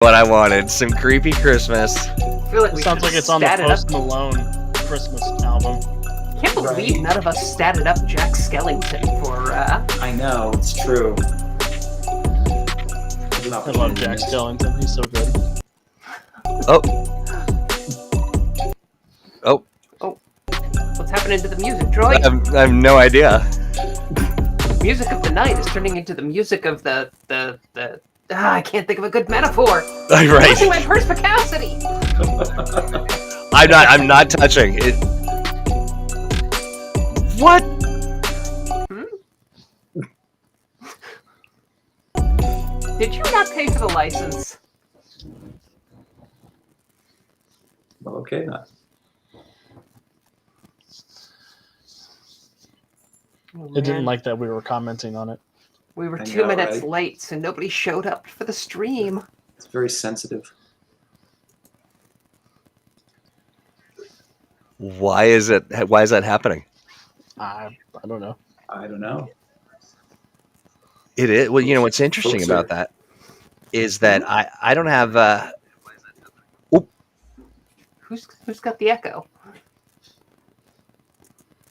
What I wanted, some creepy Christmas. I feel like we Sounds like it's on the Post Malone Christmas album. Can't believe none of us statted up Jack Skellington for. I know, it's true. I love Jack Skellington. He's so good. What's happening to the music, droid? I have no idea. Music of the night is turning into the music of the. I can't think of a good metaphor. Right. Losing my perspicacity. I'm not touching it. What? Did you not pay for the license? Well, okay, then. I didn't like that we were commenting on it. We were I 2 know, minutes right? late, so nobody showed up for the stream. It's very sensitive. Why is that happening? I don't know. I don't know. It is. Well, you know what's interesting Folks about are- that is that I don't have. Who's got the echo? I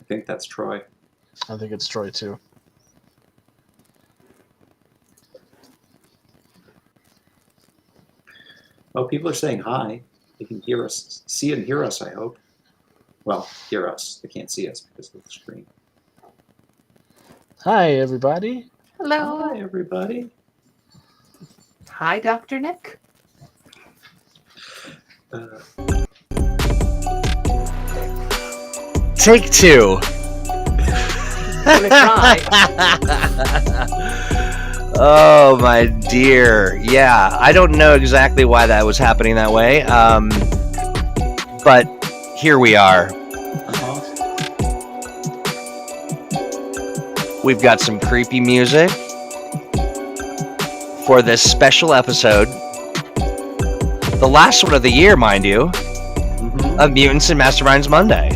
think that's Troy. I think it's Troy too. Well, people are saying hi. They can hear us, see and hear us, I hope. Well, hear us. They can't see us because of the screen. Hi, everybody. Hello. Hi, everybody. Hi, Dr. Nick. Take two. I'm gonna try. Oh my dear. Yeah, I don't know exactly why that was happening that way. But here we are. Uh-huh. We've got some creepy music for this special episode. The last one of the year, mind you, Mm-hmm. of Mutants and Masterminds Monday.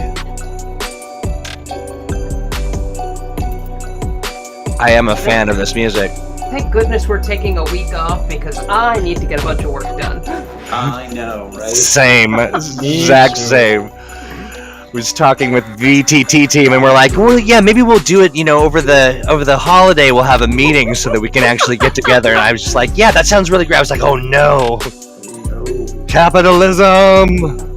I am a fan of this music. Thank goodness we're taking a week off because I need to get a bunch of work done. I know, right? Same. Me Exact too. same. Was talking with VTT team and we're like, well, yeah, maybe we'll do it, over the holiday. We'll have a meeting so that we can actually get together. And I was just like, yeah, that sounds really great. I was like, oh no, No. capitalism.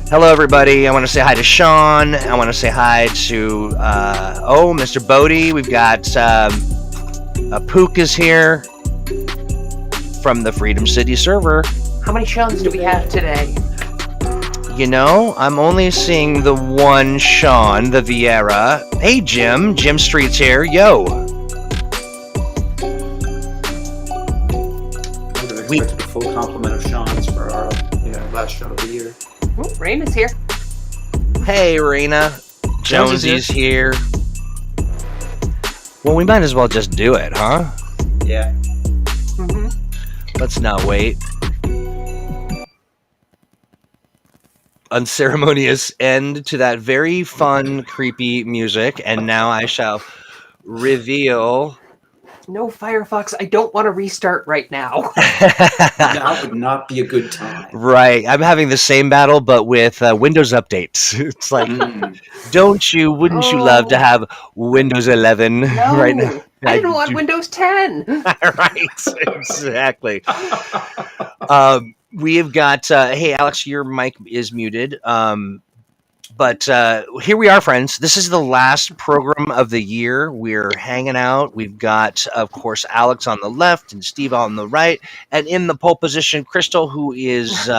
Hello, everybody. I want to say hi to Sean. I want to say hi to Mr. Bodie. We've got Pook is here from the Freedom City server. How many Seans do we have today? I'm only seeing the one Sean, the Vieira. Hey, Jim. Jim Street's here. Yo. I would have expected a full complement of Sean's for our last show of the year. Oh, Rain is here. Hey, Raina. Jonesy's here. Well, we might as well just do it, huh? Yeah. Mm-hmm. Let's not wait. Unceremonious end to that very fun, creepy music. And now I shall reveal... No, Firefox, I don't want to restart right now. That would not be a good time. Right. I'm having the same battle, but with Windows updates. It's like, wouldn't you love to have Windows 11 No, right now? I didn't want Windows 10. Right, exactly. We have got, hey, Alex, your mic is muted. But here we are, friends. This is the last program of the year. We're hanging out. We've got, of course, Alex on the left and Steve on the right. And in the pole position, Crystal, who is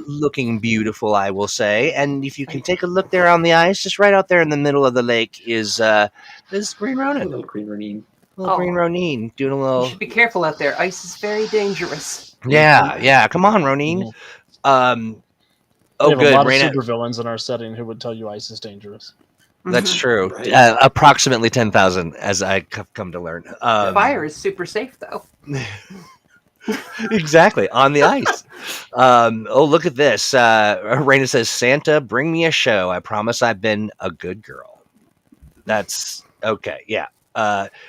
looking beautiful, I will say. And if you can take a look there on the ice, just right out there in the middle of the lake is Green A Ronin. little green Renine. Little Green Ronin doing a little... You should be careful out there. Ice is very dangerous. Yeah. Come on, Ronin. We have Good. a lot of Raina, supervillains in our setting who would tell you ice is dangerous. that's true. Right. Approximately 10,000, as I have come to learn. Fire is super safe, though. Exactly, on the ice. Look at this. Raina says, Santa, bring me a show. I promise I've been a good girl. That's okay. Yeah.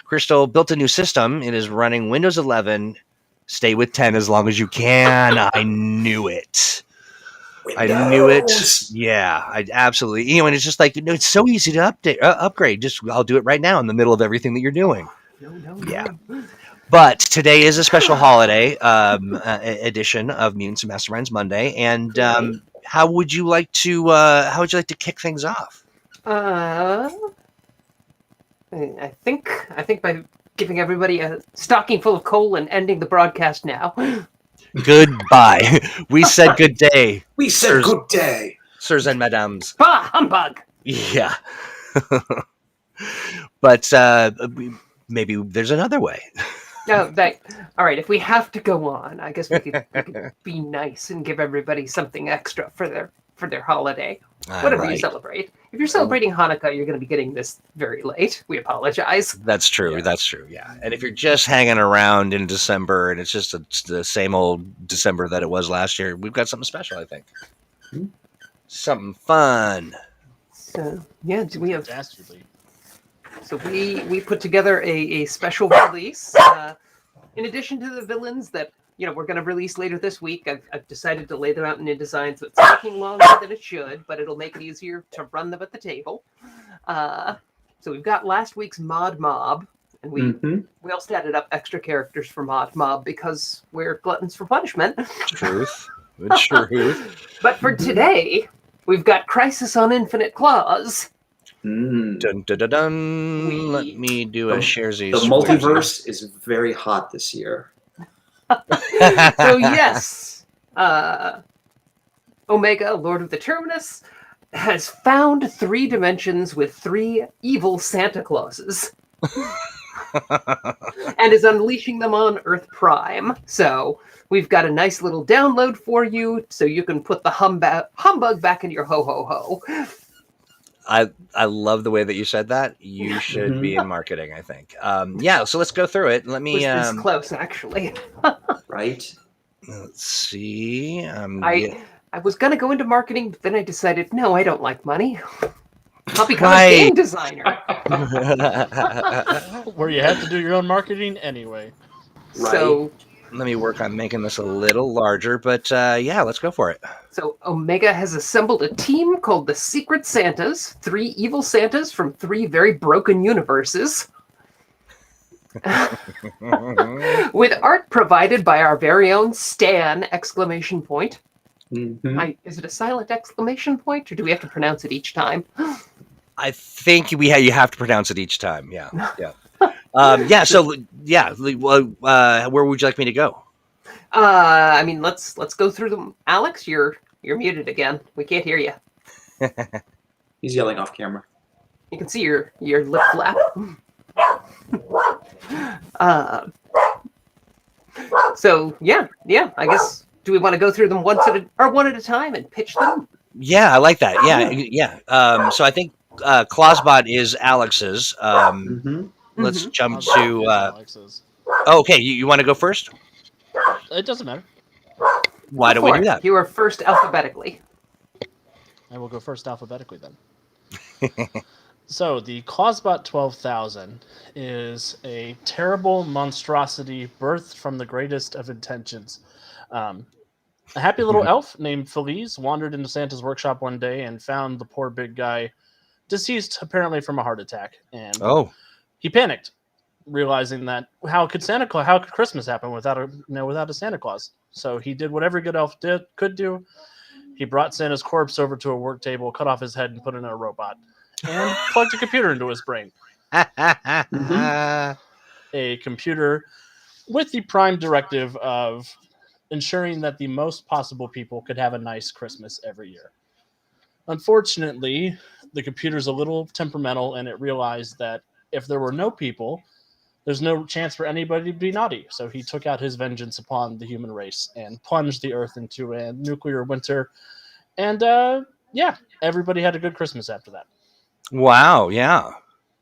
Crystal built a new system. It is running Windows 11. Stay with 10 as long as you can. I knew it. I knew it. Windows! Yeah, I absolutely. And it's just like, it's so easy to upgrade. Just I'll do it right now in the middle of everything that you're doing. No. Yeah. But today is a special holiday edition of Mutants Masterminds Monday, and Right. how would you like to kick things off? I think by giving everybody a stocking full of coal and ending the broadcast now. Goodbye. We said good day, We said Sirs. good day. sirs and madams. Bah, humbug! Yeah. But maybe there's another way. No, all right. If we have to go on, I guess we could be nice and give everybody something extra for their holiday, whatever you Right. celebrate. If you're celebrating Hanukkah, you're going to be getting this very late. We apologize. That's true. Yeah. That's true. Yeah. And if you're just hanging around in December and it's just the same old December that it was last year, we've got something special, I think. Hmm. Something fun. So yeah, we have. Dastardly. So we put together a special release. In addition to the villains that we're going to release later this week, I've decided to lay them out in InDesign, so it's taking longer than it should, but it'll make it easier to run them at the table. So we've got last week's Mod Mob, and we also added up extra characters for Mod Mob because we're gluttons for punishment. Truth. Truth. But for today, we've got Crisis on Infinite Claws. Mm. Dun, dun, dun, dun. Let me do a sharesies. The multiverse is very hot this year. So yes, Omega, Lord of the Terminus, has found 3 dimensions with 3 evil Santa Clauses and is unleashing them on Earth Prime. So we've got a nice little download for you so you can put the humbug back in your ho-ho-ho. I love the way that you said that. You should be in marketing, I think. Yeah, so let's go through it. Let me Was this close, actually? Right? let's see. I was going to go into marketing, but then I decided, no, I don't like money. I'll become Right. a game designer. Where you have to do your own marketing anyway. Right. So Let me work on making this a little larger, but yeah, let's go for it. So Omega has assembled a team called the Secret Santas, 3 evil Santas from 3 very broken universes, with art provided by our very own Stan! Exclamation point. Mhm. Is it a silent exclamation point, or do we have to pronounce it each time? I think you have to pronounce it each time. Yeah, yeah. Yeah, so yeah, where would you like me to go? I mean, let's go through them. Alex, you're muted again. We can't hear you. He's yelling off camera. You can see your lip flap. So yeah. I guess, do we want to go through them one at a time and pitch them? Yeah, I like that. Yeah. So I think Clausbot is Alex's. Let's jump to. Alex's. Okay, you want to go first? It doesn't matter. Why do we do that? You are first alphabetically. I will go first alphabetically then. So the Clausbot 12,000 is a terrible monstrosity birthed from the greatest of intentions. A happy little elf named Feliz wandered into Santa's workshop one day and found the poor big guy deceased, apparently from a heart attack. And he panicked, realizing that how could Christmas happen without a Santa Claus? So he did what every good elf could do. He brought Santa's corpse over to a work table, cut off his head, and put it in a robot, and plugged a computer into his brain. A computer with the prime directive of ensuring that the most possible people could have a nice Christmas every year. Unfortunately, the computer's a little temperamental, and it realized that if there were no people, there's no chance for anybody to be naughty. So he took out his vengeance upon the human race and plunged the Earth into a nuclear winter. And everybody had a good Christmas after that. Wow, yeah.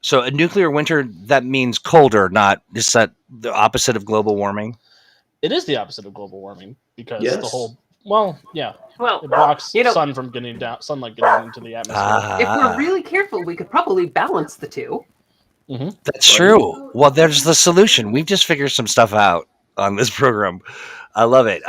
So a nuclear winter, that means colder, is that the opposite of global warming? It is the opposite of global warming because Yes. the whole, well, it blocks sunlight getting into the atmosphere. If we're really careful, we could probably balance the two. That's true. Well, there's the solution. We've just figured some stuff out on this program. I love it.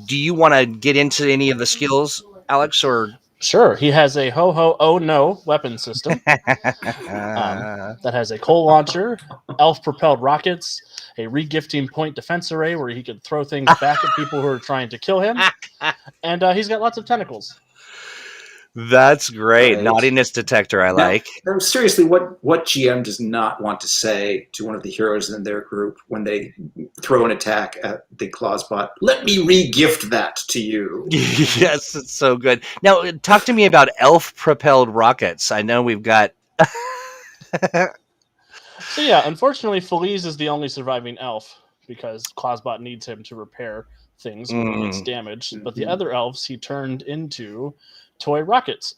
Do you want to get into any of the skills, Alex, or Sure, he has a ho oh no weapon system that has a coal launcher, elf propelled rockets, a regifting point defense array where he can throw things back at people who are trying to kill him, and he's got lots of tentacles. That's great. Right. Naughtiness detector, I like. Now, seriously, what GM does not want to say to one of the heroes in their group when they throw an attack at the claus bot? Let me re-gift that to you. Yes, it's so good. Now, talk to me about elf propelled rockets. I know we've got. So yeah, unfortunately, Feliz is the only surviving elf because Clausbot needs him to repair things when he gets damaged. But the other elves he turned into toy rockets.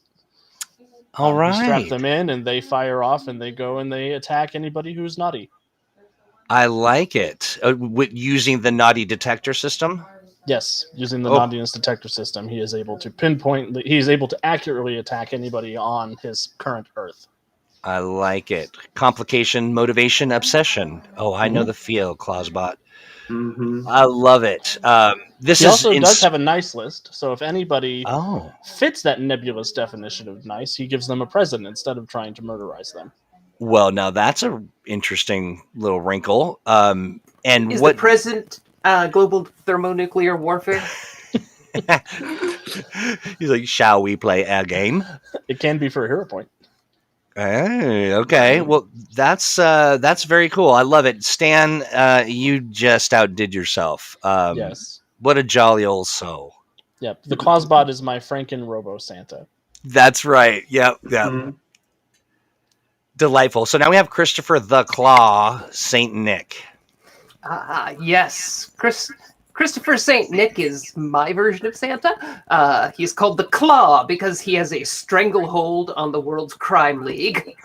All right. He strapped them in, and they fire off, and they go and they attack anybody who's naughty. I like it. Using the naughty detector system. Yes, using the naughtiness detector system, he is able to pinpoint. He's able to accurately attack anybody on his current Earth. I like it. Complication, motivation, obsession. Oh, I know the feel, Clausbot. Mm-hmm. I love it. This he is also does have a nice list. So if anybody Oh, fits that nebulous definition of nice, he gives them a present instead of trying to murderize them. well, now that's a interesting little wrinkle. And Is what the present global thermonuclear warfare? he's like, shall we play a game? It can be for a hero point. Hey, okay. Well, that's very cool. I love it. Stan, you just outdid yourself. Yes. What a jolly old soul. Yep. The Clausbot is my Franken Robo Santa. That's right. Yep. Mm-hmm. Delightful. So now we have Christopher the Claw, Saint Nick. Yes. Christopher St. Nick is my version of Santa. He's called the Claw because he has a stranglehold on the world's crime league.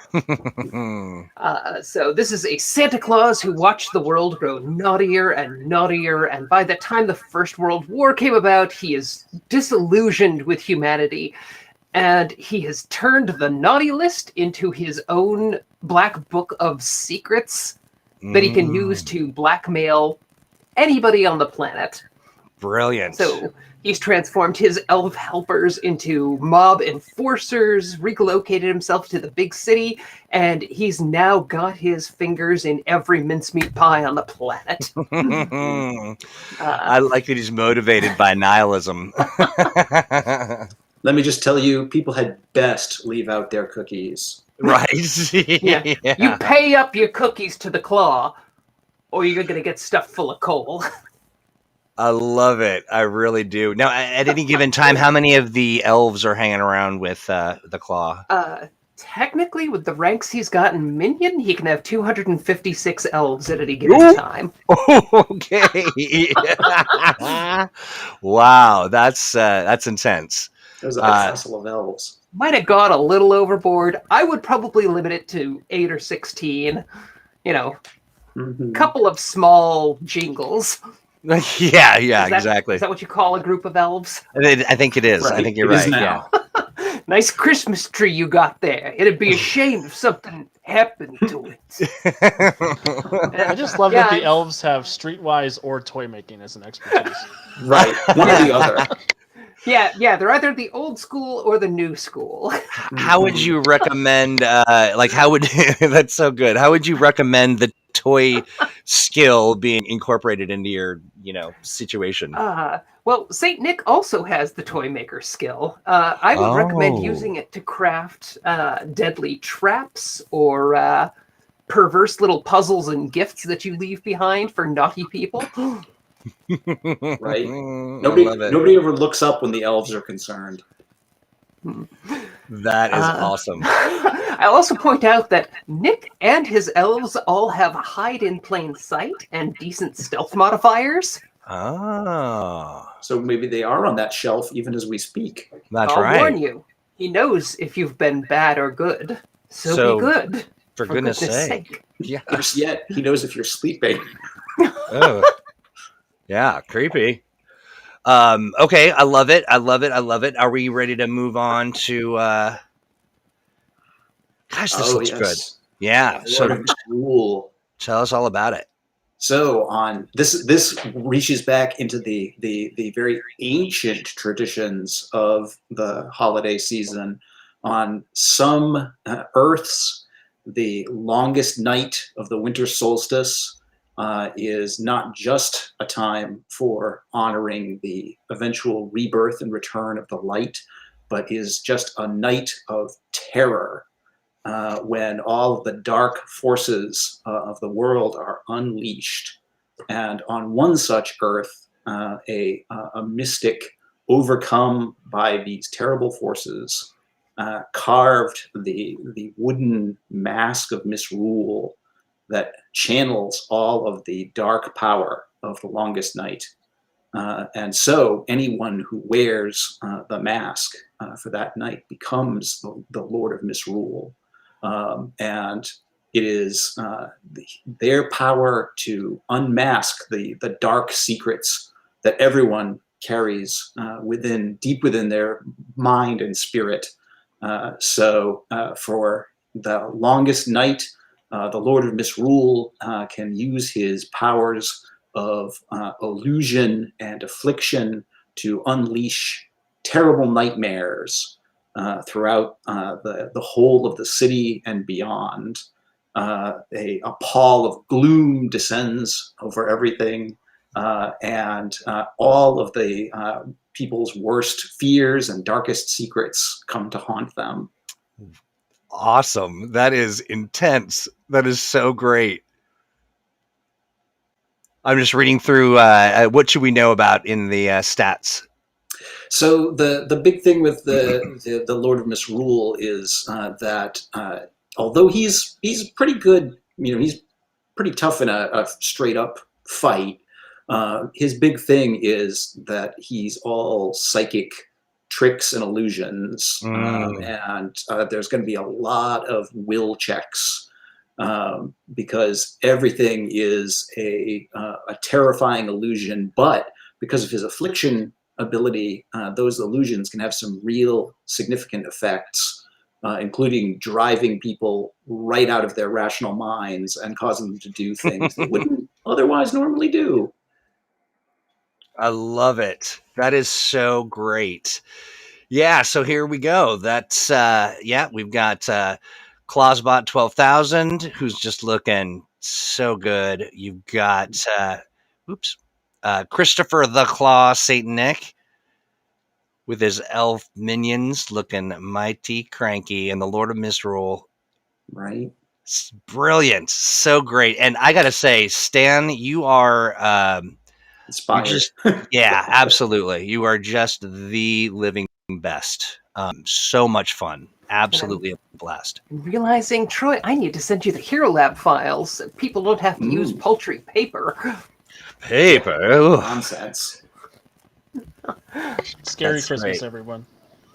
So this is a Santa Claus who watched the world grow naughtier and naughtier, and by the time the First World War came about, he is disillusioned with humanity, and he has turned the naughty list into his own black book of secrets that he can use to blackmail anybody on the planet. Brilliant. So he's transformed his elf helpers into mob enforcers, relocated himself to the big city, and he's now got his fingers in every mincemeat pie on the planet. I like that he's motivated by nihilism. Let me just tell you, people had best leave out their cookies. Right. Yeah. You pay up your cookies to the Claw, or you're going to get stuffed full of coal. I love it. I really do. Now, at any given time, how many of the elves are hanging around with the Claw? Technically, with the ranks he's got in Minion, he can have 256 elves at any given time. Okay. Wow, that's intense. There's a castle of elves. Might have gone a little overboard. I would probably limit it to 8 or 16. You know, couple of small jingles. Yeah, exactly. Is that what you call a group of elves? I think it is. Right. I think you're It right. is now. Yeah. Nice Christmas tree you got there. It'd be a shame if something happened to it. I just love that the elves have streetwise or toy making as an expertise. Right, one or the other. Yeah, they're either the old school or the new school. How would you recommend? That's so good. How would you recommend the toy skill being incorporated into your, situation? Well, Saint Nick also has the toy maker skill. I would recommend using it to craft deadly traps or perverse little puzzles and gifts that you leave behind for naughty people. Right. Nobody ever looks up when the elves are concerned. That is awesome. I'll also point out that Nick and his elves all have hide in plain sight and decent stealth modifiers. Oh. So maybe they are on that shelf even as we speak. That's I'll right. warn you, he knows if you've been bad or good. So be good. For goodness sake. Yeah. Worse yet, he knows if you're sleeping. Oh. Yeah, creepy. Okay, I love it. Are we ready to move on to Gosh, this looks good. Yeah. Lord of So Misrule. tell us all about it. So on this reaches back into the very ancient traditions of the holiday season. On some Earths, the longest night of the winter solstice is not just a time for honoring the eventual rebirth and return of the light, but is just a night of terror when all of the dark forces of the world are unleashed. And on one such Earth, a mystic overcome by these terrible forces carved the wooden mask of misrule that channels all of the dark power of the longest night. And so anyone who wears the mask for that night becomes the Lord of Misrule. And it is their power to unmask the dark secrets that everyone carries deep within their mind and spirit. So for the longest night, the Lord of Misrule can use his powers of illusion and affliction to unleash terrible nightmares throughout the whole of the city and beyond. A pall of gloom descends over everything, and all of the people's worst fears and darkest secrets come to haunt them. Awesome. That is intense. That is so great. I'm just reading through what should we know about in the stats. So the big thing with the Lord of Misrule is that although he's pretty good, he's pretty tough in a straight up fight. His big thing is that he's all psychic tricks and illusions, and there's going to be a lot of will checks. Because everything is a terrifying illusion, but because of his affliction ability, those illusions can have some real significant effects, including driving people right out of their rational minds and causing them to do things they wouldn't otherwise normally do. I love it. That is so great. Yeah, so here we go. That's we've got Clausbot 12,000, who's just looking so good. You've got Christopher the Claw Satanic with his elf minions looking mighty cranky, and the Lord of Misrule. Right. Brilliant. So great. And I gotta say, Stan, you are Inspired. yeah, absolutely. You are just the living best. So much fun. Absolutely a blast. Realizing, Troy, I need to send you the Hero Lab files. People don't have to use paltry paper. Paper. Nonsense. Scary That's Christmas, great. everyone.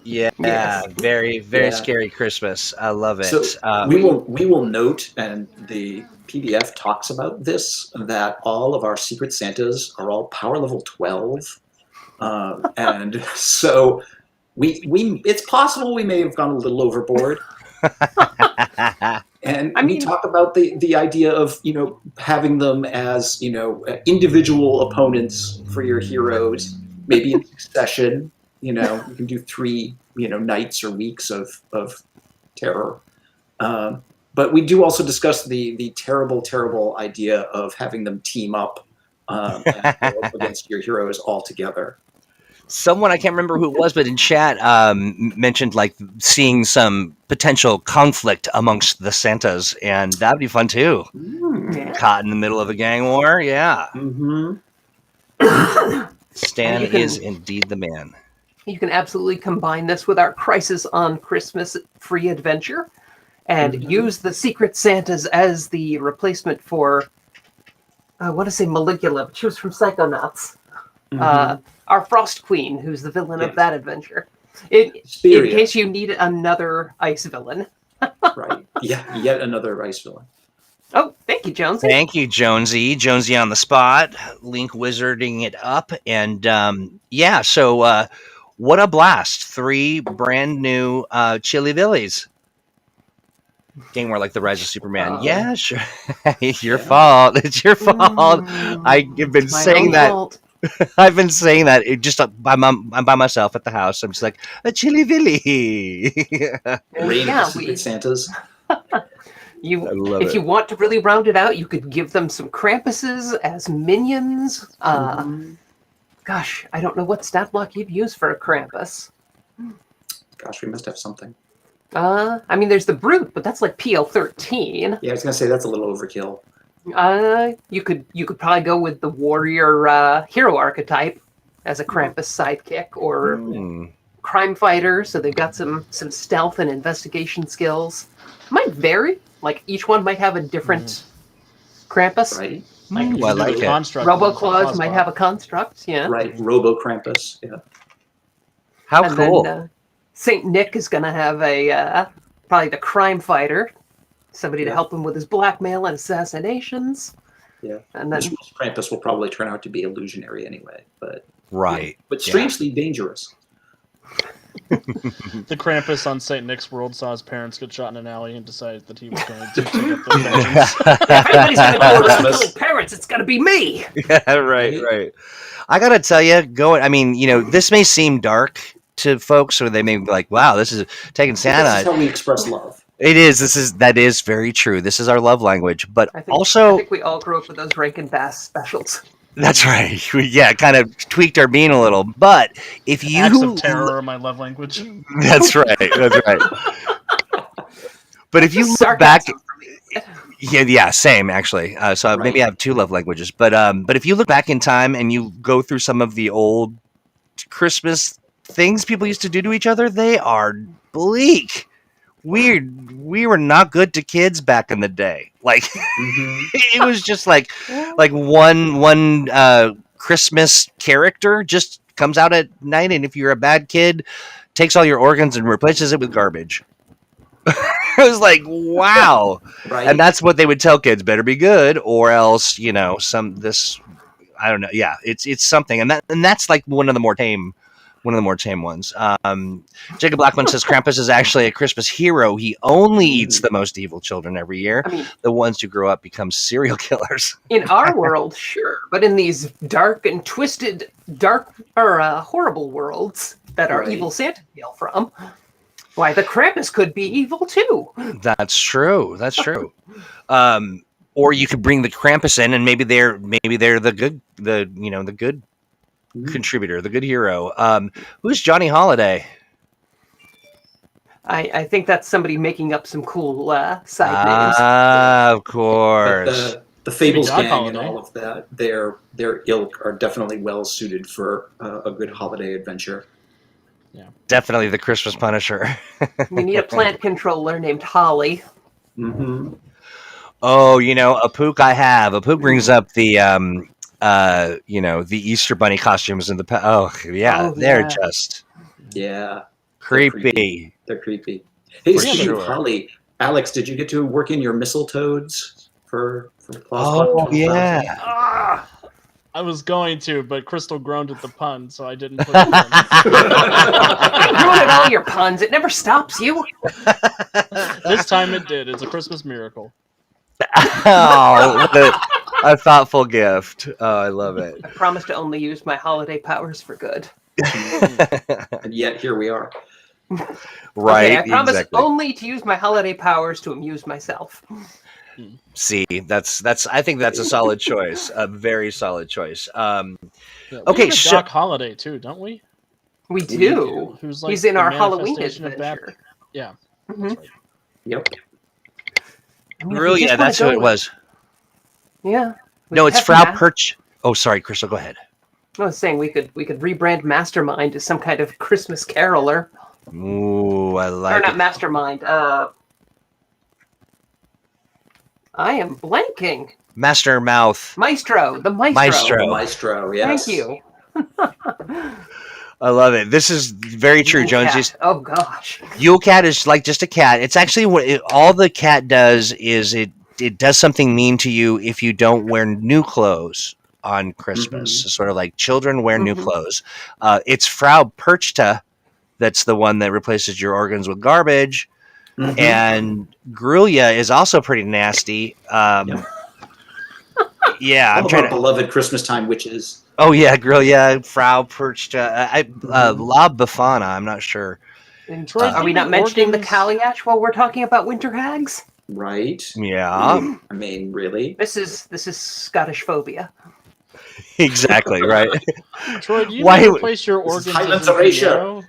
Yeah, Yes. very, very scary Christmas. I love it. So we will note, and the PDF talks about this, that all of our Secret Santas are all power level 12, and so we it's possible we may have gone a little overboard. And we talk about the idea of having them as individual opponents for your heroes, maybe in succession. You can do 3 nights or weeks of terror. But we do also discuss the terrible idea of having them team up and go up against your heroes all together. Someone, I can't remember who it was, but in chat mentioned like seeing some potential conflict amongst the Santas, and that'd be fun too. Yeah. Caught in the middle of a gang war, yeah. Mm-hmm. Stan is indeed the man. You can absolutely combine this with our Crisis on Christmas free adventure and use the Secret Santas as the replacement for, I want to say Maligula, but she was from Psychonauts. Our Frost Queen, who's the villain of that adventure. In case you need another ice villain. Right. Yeah, yet another ice villain. Oh, thank you, Jonesy. Thank you, Jonesy. Jonesy on the spot. Link wizarding it up. And so what a blast. 3 brand new Chili Billies. Getting more like the Rise of Superman. Oh. Yeah, sure. It's your Yeah. fault. It's your fault. I've been My saying own that. fault. I've been saying that. It just I'm by myself at the house. I'm just like a chilly villy. Rain Yeah, Secret Santas. I love if it. you want to really round it out, you could give them some Krampuses as minions. Mhm. Gosh, I don't know what stat block you'd use for a Krampus. Gosh, we must have something. I mean, there's the Brute, but that's like PL-13. Yeah, I was gonna say that's a little overkill. You could probably go with the warrior hero archetype as a Krampus sidekick, or Hmm. crime fighter, so they've got some stealth and investigation skills. Might vary. Like each one might have a different Krampus. Right? Ooh, I like it. Construct Robo one for Claus might Clausbot. have a construct, yeah. Right. Robo Krampus. Yeah. How And cool. then Saint Nick is going to have a probably the crime fighter, somebody to Yeah. help him with his blackmail and assassinations. Yeah. And then Which most Krampus will probably turn out to be illusionary anyway, but Right. but Yeah. strangely dangerous. The Krampus on St. Nick's World saw his parents get shot in an alley and decided that he was going to take up the vengeance. if anybody's going to go around Christmas. killing parents, it's got to be me. Yeah, right. I gotta tell you, I mean, this may seem dark to folks, or they may be like, "Wow, this is taking This is Santa." how we express love. It is. That is very true. This is our love language, but I also think we all grew up with those Rankin Bass specials. that's right. Yeah, kind of tweaked our bean a little. But if you, Acts of terror are my love language. that's right. That's right. But if you Just look back, sarcasm for me. yeah, same actually. So maybe I have two love languages. But if you look back in time and you go through some of the old Christmas things people used to do to each other, they are bleak. We were not good to kids back in the day. Like Mhm. it was just like one Christmas character just comes out at night, and if you're a bad kid, takes all your organs and replaces it with garbage. It was like, wow. Right. And that's what they would tell kids: better be good, or else I don't know. Yeah, it's something, and that's like one of the more tame ones. Jacob Blackman says Krampus is actually a Christmas hero. He only eats the most evil children every year. I mean, The ones who grow up become serial killers. in our world, sure, but in these dark and twisted, horrible worlds that our Right. evil Santa hail from, why the Krampus could be evil too. That's true. Or you could bring the Krampus in, and maybe they're the good contributor, the good hero. Who's Johnny Holiday? I think that's somebody making up some cool side names. Of But course. the Fables Dog gang and Holiday. all of that, their ilk are definitely well suited for a good holiday adventure. Definitely the Christmas Punisher. We need a plant controller named Holly. Mm-hmm. Oh, Apook Apook brings up the the Easter bunny costumes in the they're yeah. just Yeah, creepy. they're creepy. Hey, For speaking sure. of Holly, Alex, did you get to work in your mistletoes for Oh Claus? yeah. Ah, I was going to, but Crystal groaned at the pun, so I didn't put it in. I'm ruining all your puns. It never stops you. This time it did. It's a Christmas miracle. Oh, what a thoughtful gift. Oh, I love it. I promise to only use my holiday powers for good. And yet here we are. Right. Okay, I promise exactly. only to use my holiday powers to amuse myself. See, I think that's a solid choice. A very solid choice. Yeah, we Okay, have a so- Doc Holiday too, don't we? We do. Who's like He's in the our Halloween manifestation of Bap- adventure. Yeah. Mhm. That's right. Yep. I mean, if Really? you just Yeah, wanna that's who go it with- was. Yeah. No, With it's Pep Frau Ma- Perch. Oh, sorry, Crystal. Go ahead. I was saying we could rebrand Mastermind as some kind of Christmas caroler. Ooh, I Or like not it. Mastermind. I am blanking. Master Mouth. Maestro. The Maestro. Maestro. The Maestro, yes. Thank you. I love it. This is very true, Yule Jones. Cat. Oh gosh. Yule Cat is like just a cat. It's actually all the cat does is it does something mean to you if you don't wear new clothes on Christmas. Sort of like children wear new Mhm. clothes. It's Frau Perchta that's the one that replaces your organs with garbage. Mhm. and Grulia is also pretty nasty. Yeah, All I'm of trying our to. beloved Christmas time witches. Oh yeah, Grulia, Frau Perched, Mhm. La Befana. I'm not sure. And Troy, Uh, are do we you not mean mentioning the organs? Kaliach while we're talking about winter hags? Right? Yeah, I mean, really? This is Scottish phobia. exactly right. Troy, do you Why? mean replace your This is organs Highland as in a Horatio. piano?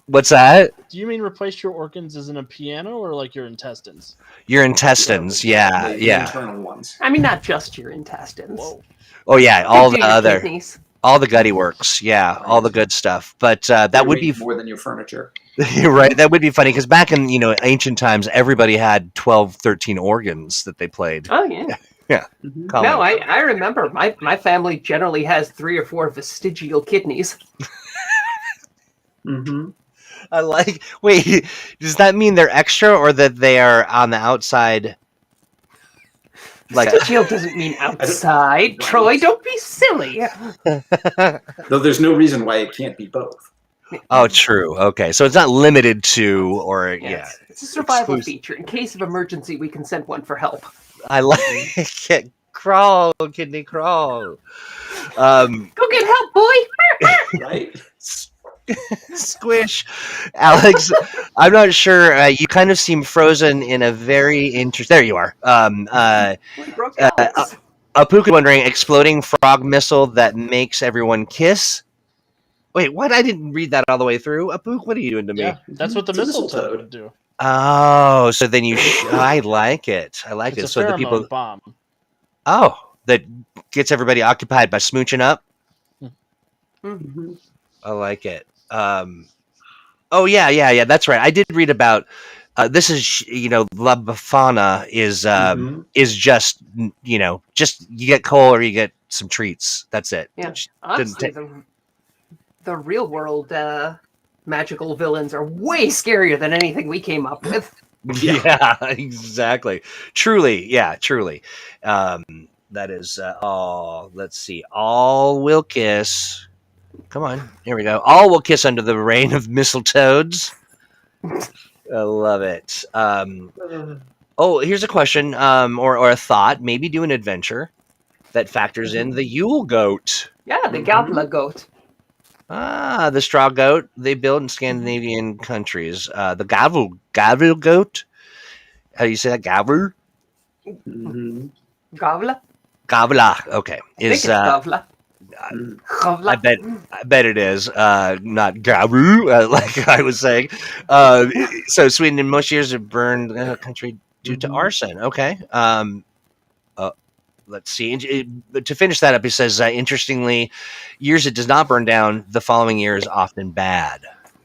What's that? Do you mean replace your organs as in a piano or like your intestines? Your intestines. Yeah, The yeah. internal ones. I mean, not just your intestines. Whoa. Oh yeah, You all do the your other, kidneys. all the gutty works. Yeah, all the good stuff. But that They would weigh be more than your furniture. right. That would be funny because back in ancient times, everybody had 12, 13 organs that they played. Oh yeah. Mhm. Common. No, I remember my family generally has 3 or 4 vestigial kidneys. Mhm. I like. Wait, does that mean they're extra or that they are on the outside? Like, Vestigial doesn't mean outside. Right. Troy, don't be silly. Though there's no reason why it can't be both. oh, true. Okay, so it's not limited to, or yeah. It's a survival Exclusive. feature. In case of emergency, we can send one for help. I like it. Crawl, kidney crawl. Go get help, boy. Right? Squish, Alex. I'm not sure. You kind of seem frozen in a very interesting. There you are. We broke Alex. Apuku wondering, exploding frog missile that makes everyone kiss. Wait, what? I didn't read that all the way through. Apuk, what are you doing to me? Yeah, that's what the It's a mistletoe mistletoe. would do. Oh, so then you. I like it. I like It's it. a So the pheromone people. bomb. Oh, that gets everybody occupied by smooching up. Mhm. I like it. Oh yeah. That's right. I did read about. This is La Befana Mhm. is just just you get coal or you get some treats. That's it. Yeah. Didn't Honestly, ta- the real world magical villains are way scarier than anything we came up with. yeah, exactly. Truly, yeah, truly. That is all. Let's see. All will kiss. Come on, here we go. All will kiss under the rain of mistletoes. I love it. Oh, here's a question, or a thought. Maybe do an adventure that factors in the Yule goat. Yeah, the Mhm. Gabla goat. Ah, the straw goat they build in Scandinavian countries. The gavel goat. How do you say that? Gavel? Mhm. Gavla? Gavla. Okay. I think Is it's Gavla. Mhm. I Gavla. bet it is. Not gavel, like I was saying. So Sweden in most years have burned the country due to Mhm. arson. Okay. Uh, let's see. But to finish that up, he says, interestingly, years it does not burn down, the following year is often bad.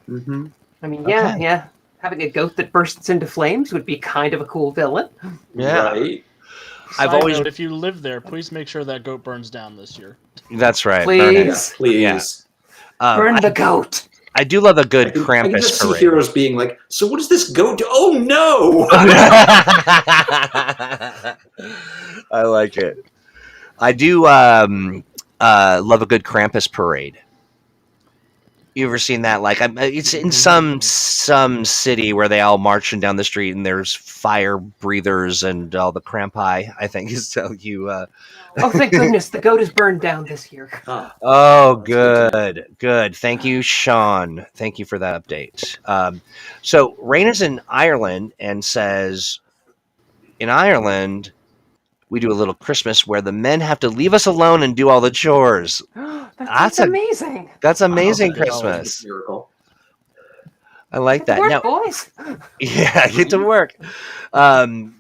Mhm. I mean, Okay. yeah. Having a goat that bursts into flames would be kind of a cool villain. Yeah. Right. I've Side always- note, if you live there, please make sure that goat burns down this year. That's right. Burn it. Yeah, Please. please. Burn the goat. I do love a I good can Krampus just see parade. heroes being like, so what does this go do? Oh no! I like it. I do love a good Krampus parade. You ever seen that? Like, it's in some city where they all marching down the street, and there's fire breathers and all the Krampi. I think is how you. Oh, thank goodness, the goat is burned down this year. Ah, Oh, that's good to know. good. Thank you, Sean. Thank you for that update. So Raina's in Ireland and says, in Ireland, we do a little Christmas where the men have to leave us alone and do all the chores. That's amazing. That's amazing Wow, that is Christmas. a miracle. I like that. Work, Now, boys. yeah, get to work.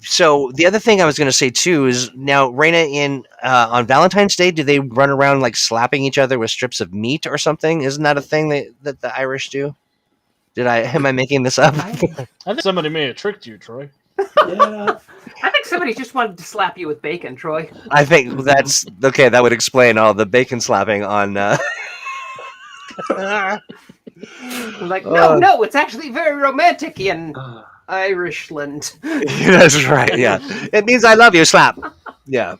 So the other thing I was going to say too is now Raina in on Valentine's Day, do they run around like slapping each other with strips of meat or something? Isn't that a thing that the Irish do? Am I making this up? I think somebody may have tricked you, Troy. Yeah. I think somebody just wanted to slap you with bacon, Troy. I think that's okay. That would explain all the bacon slapping on. Like, no, it's actually very romantic in Ah, Irishland. That's right. Yeah, it means I love you. Slap. Yeah.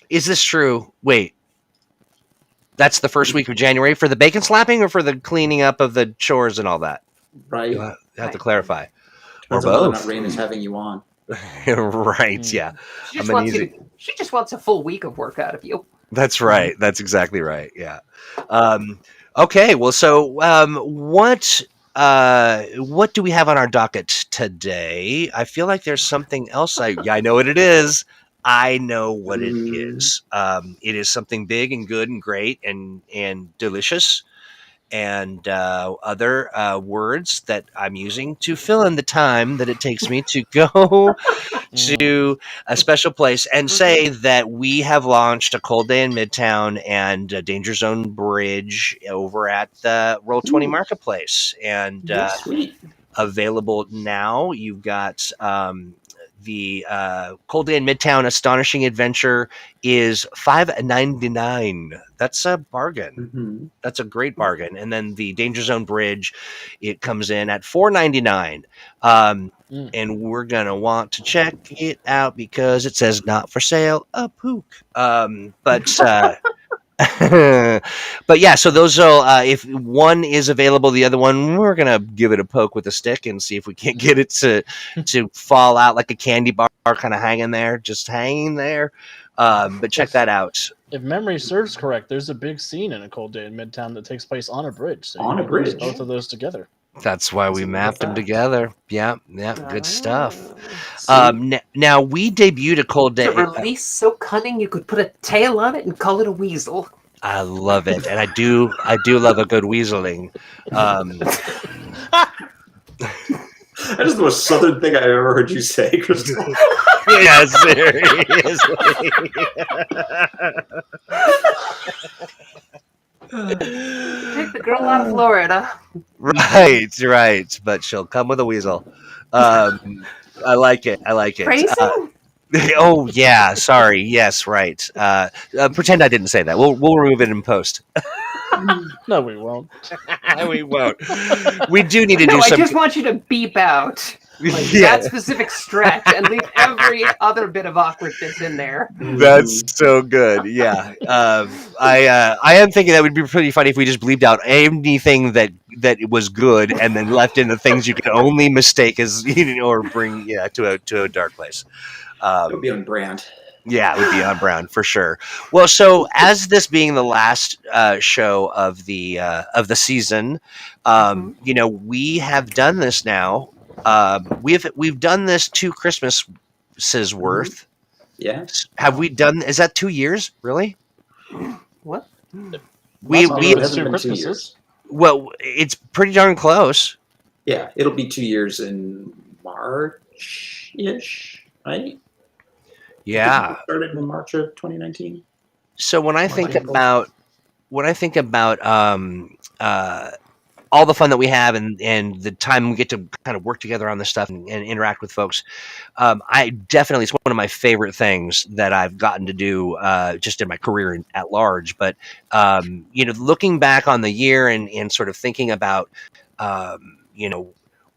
Is this true? Wait. That's the first week of January for the bacon slapping or for the cleaning up of the chores and all that? right. You'll have to clarify. Or Depends on whether or both. not Rain is having you on. Right, yeah. She I'm just an wants easy- she just wants a full week of work out of you. That's right. That's exactly right. Yeah. Okay. Well, so what do we have on our docket today? I feel like there's something else. I know what it is. I know what it is. It is something big and good and great and delicious, and other words that I'm using to fill in the time that it takes me to go to a special place and say that we have launched a cold day in Midtown and a Danger Zone Bridge over at the Roll20 Ooh. Marketplace. And Sweet. available now, you've got the Cold Day in Midtown Astonishing Adventure is $5.99. That's a bargain. Mhm. That's a great bargain. And then the Danger Zone Bridge, it comes in at $4.99. And we're gonna want to check it out because it says not for sale. A pook. But yeah, so those will if one is available, the other one we're gonna give it a poke with a stick and see if we can't get it to fall out like a candy bar, kind of hanging there, just hanging there. But check that out. If memory serves correct, there's a big scene in A Cold Day in Midtown that takes place on a bridge. So On you a can use bridge. both of those together. That's why we That's a mapped them fact. together. Yeah, good stuff. See? Now we debuted a Cold Day. It's a release so cunning you could put a tail on it and call it a weasel. I love it, and I do love a good weaseling. That is the most southern thing I've ever heard you say, Crystal. Yeah, seriously. Take the girl out of Florida. Right. But she'll come with a weasel. I like it. Phrasing? Oh yeah, sorry. Yes, right. Pretend I didn't say that. We'll remove it in post. No, we won't. We won't. We do need to No, do I some. just want you to beep out like Yeah. that specific stretch and leave every other bit of awkwardness in there. That's so good. Yeah. I am thinking that would be pretty funny if we just bleeped out anything that was good and then left in the things you can only mistake as or bring to a dark place. It would be on brand. Yeah, it would be on Brown for sure. Well, so as this being the last show of the season, we have done this now. We've done this 2 Christmases worth. Yeah. Have we done? Is that 2 years? Really? What? We Last It year we was hasn't two been 2 Christmases. years. well, it's pretty darn close. Yeah, it'll be 2 years in March-ish, right? Yeah. It started in March of 2019. So when I March, think April. about all the fun that we have and the time we get to kind of work together on this stuff and interact with folks, I definitely, it's one of my favorite things that I've gotten to do just in my career at large. But looking back on the year and sort of thinking about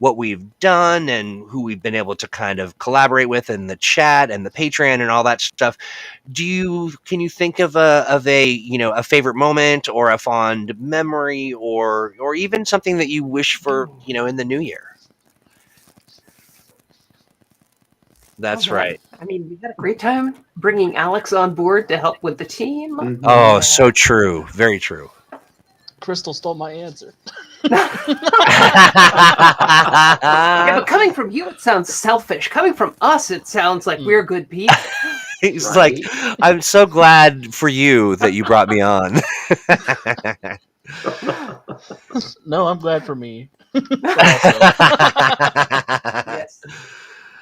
what we've done and who we've been able to kind of collaborate with in the chat and the Patreon and all that stuff. Can you think of a favorite moment or a fond memory or even something that you wish for, in the new year? That's right. I mean, we had a great time bringing Alex on board to help with the team. Mhm. Oh, so true. Very true. Crystal stole my answer. Yeah, but coming from you, it sounds selfish. Coming from us, it sounds like we're good people. He's Right. like, I'm so glad for you that you brought me on. No, I'm glad for me. Yes.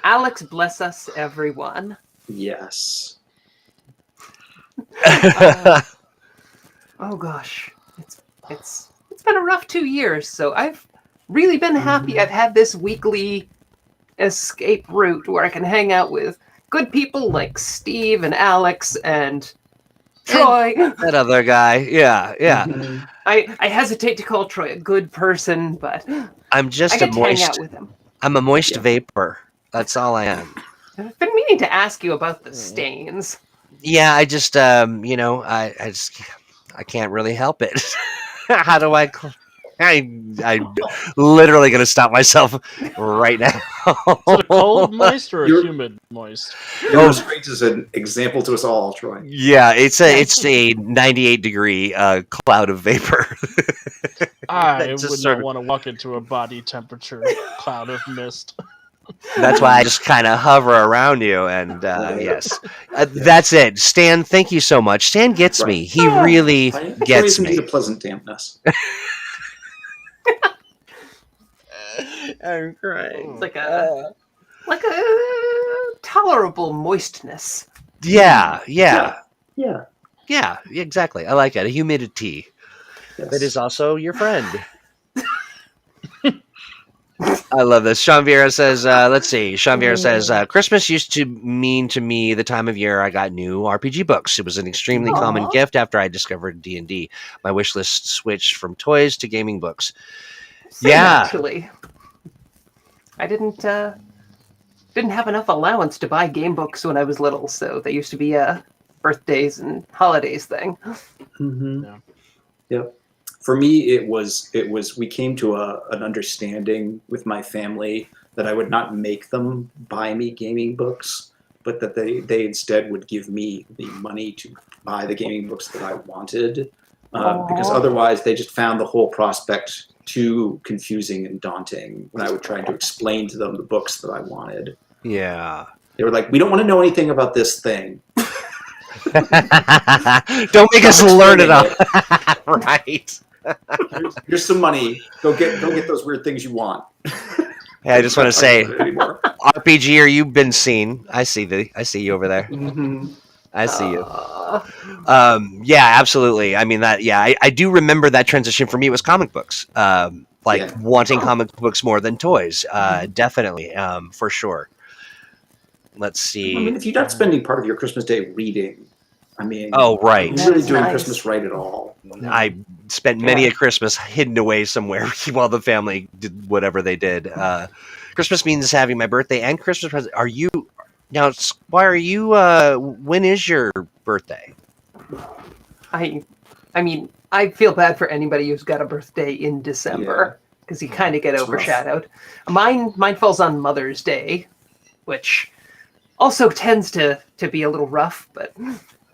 Alex, bless us, everyone. Yes. Oh gosh, it's been a rough 2 years. So I've really been happy. I've had this weekly escape route where I can hang out with good people like Steve and Alex and Troy. That other guy. Yeah. Mhm. I hesitate to call Troy a good person, but I'm I just a get to hang moist. out with him. I'm a moist Yeah. vapor. That's all I am. I've been meaning to ask you about the stains. Yeah, I just I can't really help it. How do I? I'm literally going to stop myself right now. Is it a cold moist or a You're- humid moist? Your restraint is an example to us all, Troy. Yeah, it's a 98-degree cloud of vapor. I Just would sort not of- want to walk into a body temperature cloud of mist. That's why I just kind of hover around you, and yes, that's it. Stan, thank you so much. Stan gets me. He really gets Troy's indeed me. a pleasant dampness. I'm crying. It's like a tolerable moistness. Yeah, Yeah. exactly. I like it. A humidity Yes. that is also your friend. I love this. Sean Vieira says, let's see. Sean Vieira says, Christmas used to mean to me the time of year I got new RPG books. It was an extremely common Aw. gift after I discovered D&D. My wish list switched from toys to gaming books. Same, Yeah. actually. I didn't have enough allowance to buy game books when I was little, so they used to be a birthdays and holidays thing. Mm-hmm. Yeah. Yep. For me, it was we came to an understanding with my family that I would not make them buy me gaming books, but that they instead would give me the money to buy the gaming books that I wanted, because Aw. otherwise they just found the whole prospect too confusing and daunting when I would try to explain to them the books that I wanted. Yeah. They were like, "We don't want to know anything about this thing." Don't make us learn it explaining all. Right. Here's some money. Go get those weird things you want. Hey, I just want to say, Anymore. RPG, are you been seen? I see you over there. Mm-hmm. I see you. Yeah, absolutely. I mean that. Yeah, I do remember that transition. For me, it was comic books. Yeah. Wanting comic books more than toys. Definitely, for sure. Let's I mean, see. if you're not spending part of your Christmas day reading, I mean, Oh, right. you're really That's doing nice. Christmas right at all. I spent many a Christmas hidden away somewhere while the family did whatever they did. Christmas means having my birthday and Christmas present. Are you now, Squire? Are you? When is your birthday? I mean, I feel bad for anybody who's got a birthday in December because you kind of get It's rough. overshadowed. Mine falls on Mother's Day, which also tends to be a little rough, but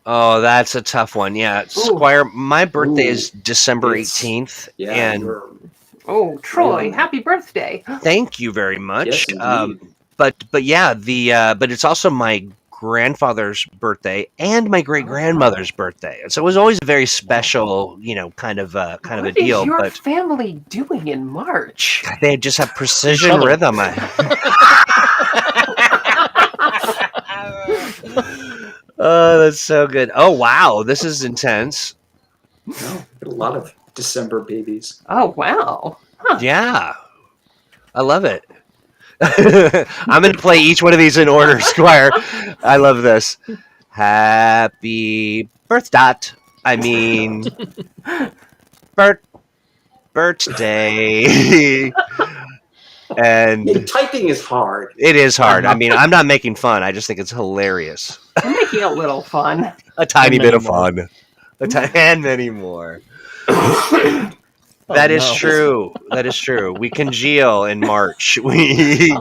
Oh, that's a tough one. Yeah, Squire. My birthday is December It's- 18th, Yeah, and you're- oh, Troy, Yeah. happy birthday! thank you very much. Yes, indeed. But yeah, but it's also my grandfather's birthday and my great grandmother's birthday, and so it was always a very special, kind of a What is deal. your But family doing in March? they just have precision other. rhythm. Oh, that's so good. Oh wow, this is intense. no, a lot of December babies. Oh wow! Yeah, I love it. I'm going to play each one of these in order, Squire. I love this. Happy birthday. I mean, birthday. And Typing is hard. it is hard. I mean, I'm not making fun. I just think it's hilarious. I'm making a little fun. A tiny And bit of many more. fun. And many more. That is no. true. That is true. We congeal in March. We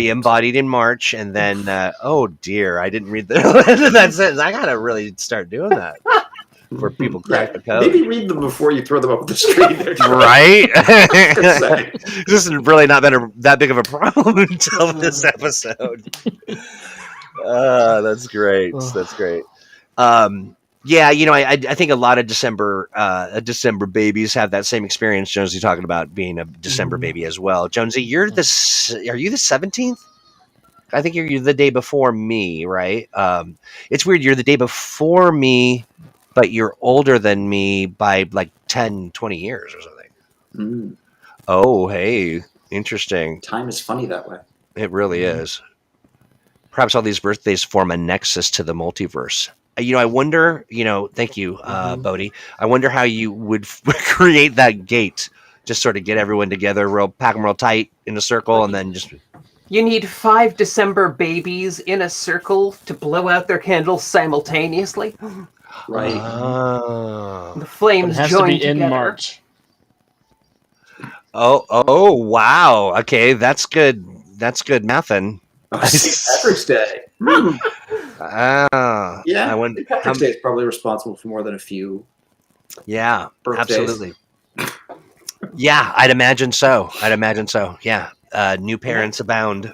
embodied in March, and then oh dear, I didn't read that sentence. I gotta really start doing that before people crack the code. Maybe read them before you throw them up the screen. There, Troy. Right? Say. This has really not been that big of a problem until this episode. That's great. That's great. Yeah, I think a lot of December babies have that same experience. Jonesy talking about being a December baby as well. Jonesy, are you the 17th? I think you're the day before me, right? It's weird. You're the day before me, but you're older than me by like 10, 20 years or something. Mm, Oh, hey, interesting. time is funny that way. It really is. Perhaps all these birthdays form a nexus to the multiverse. I wonder, thank you, Bodhi. I wonder how you would create that gate. Just sort of get everyone together, pack them real tight in a circle, and then just... You need 5 December babies in a circle to blow out their candles simultaneously. Right. Oh. The But flames it has to join be in together. March. Oh, wow. Okay, that's good. That's good mathing. Oh, St. Patrick's Day. Hmm. Ah, Yeah, I wonder. St. Patrick's Day is probably responsible for more than a few Yeah, birthdays. absolutely. Yeah, I'd imagine so. I'd imagine so. Yeah, new parents abound.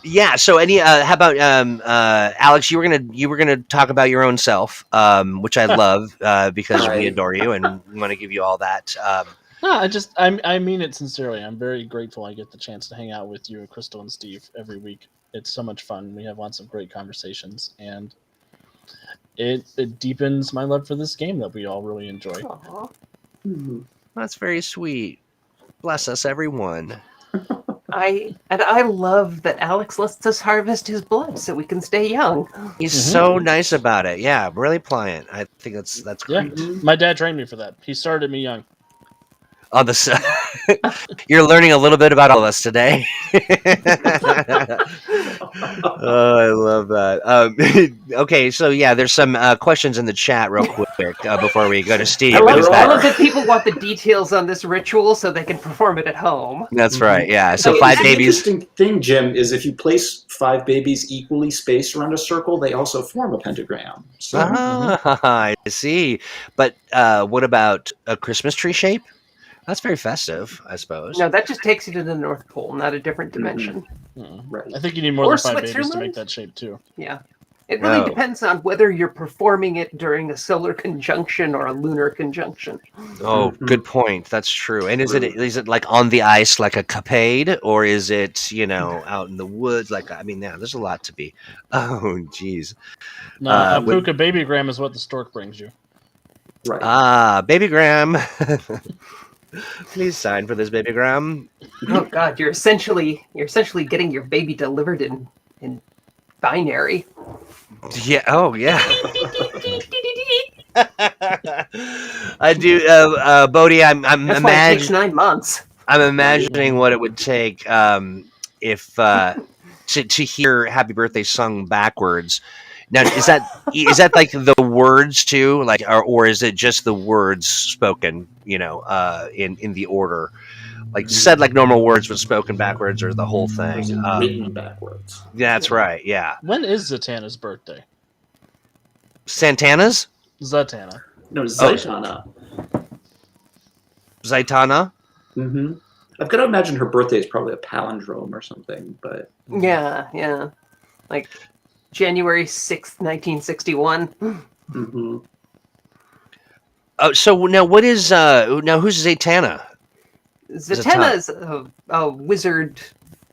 Yeah. So, how about Alex? You were gonna talk about your own self, which I love because we Right. adore you and we want to give you all that. No, I mean it sincerely. I'm very grateful I get the chance to hang out with you, Crystal and Steve, every week. It's so much fun. We have lots of great conversations, and it deepens my love for this game that we all really enjoy. Aw. Mhm. That's very sweet. Bless us, everyone. I love that Alex lets us harvest his blood so we can stay young. He's Mhm. so nice about it. Yeah, really pliant. I think that's Yeah, great. Mhm. my dad trained me for that. He started me young. On the you're learning a little bit about all of us today. Oh, I love that. Okay, so yeah, there's some questions in the chat real quick before we go to Steve. I love, Because There I are. love that people want the details on this ritual so they can perform it at home. that's Mhm. right. Yeah. So So five The babies. interesting thing, Jim, is if you place 5 babies equally spaced around a circle, they also form a pentagram. So Ah, I see. But what about a Christmas tree shape? That's very festive, I suppose. No, that just takes you to the North Pole, not a different Mhm. dimension. Right. I think you need more Or than 5 babies to Switzerland? make that shape too. Yeah. It really Oh. depends on whether you're performing it during a solar conjunction or a lunar conjunction. Oh, Mhm. good point. That's true. And is True. it like on the ice like a capade, or is it out in the woods? Like, I mean, yeah, there's a lot to be. Oh, geez. No, Uh, a puka babygram is what the stork brings you. Right. Baby Graham. Please sign for this, Baby Graham. Oh God, you're essentially getting your baby delivered in binary. Yeah. Oh, yeah. I do. Bodhi, I'm That's why it takes 9 months. I'm imagining what it would take if to hear "Happy Birthday" sung backwards. Now, is that like the words too, like, or is it just the words spoken? In the order, like said like normal words, but spoken backwards, or the whole thing? Is it written backwards? That's right. Yeah, When is Zatanna's birthday? Santana's Zatanna. No, Zatanna. Zatanna. Mm-hmm. I've got to imagine her birthday is probably a palindrome or something, but Yeah. Like January 6th, 1961. mm-hmm. Oh, so now what is who's Zatanna? Zatanna is a wizard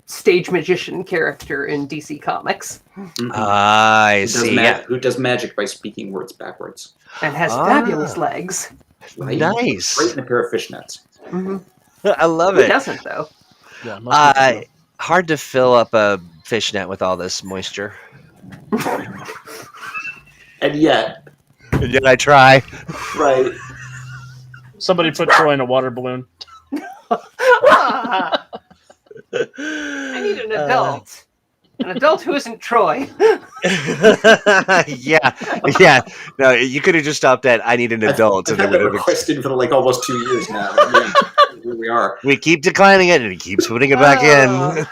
stage magician character in DC Comics Mm-hmm. I see. Yeah. Who does magic by speaking words backwards? and has fabulous legs. Right? Nice. Great in a pair of fishnets. Mm-hmm. I love Who it. doesn't though? Yeah, most people do. Hard to fill up a fishnet with all this moisture. And yet, And yet I try. right? Somebody put Troy in a water balloon. I need an adult. An adult who isn't Troy. yeah. No, you could have just stopped at "I need an adult," I've and had then that requested for like almost 2 years now. I mean, here we are. we keep declining it, and he keeps putting it back in.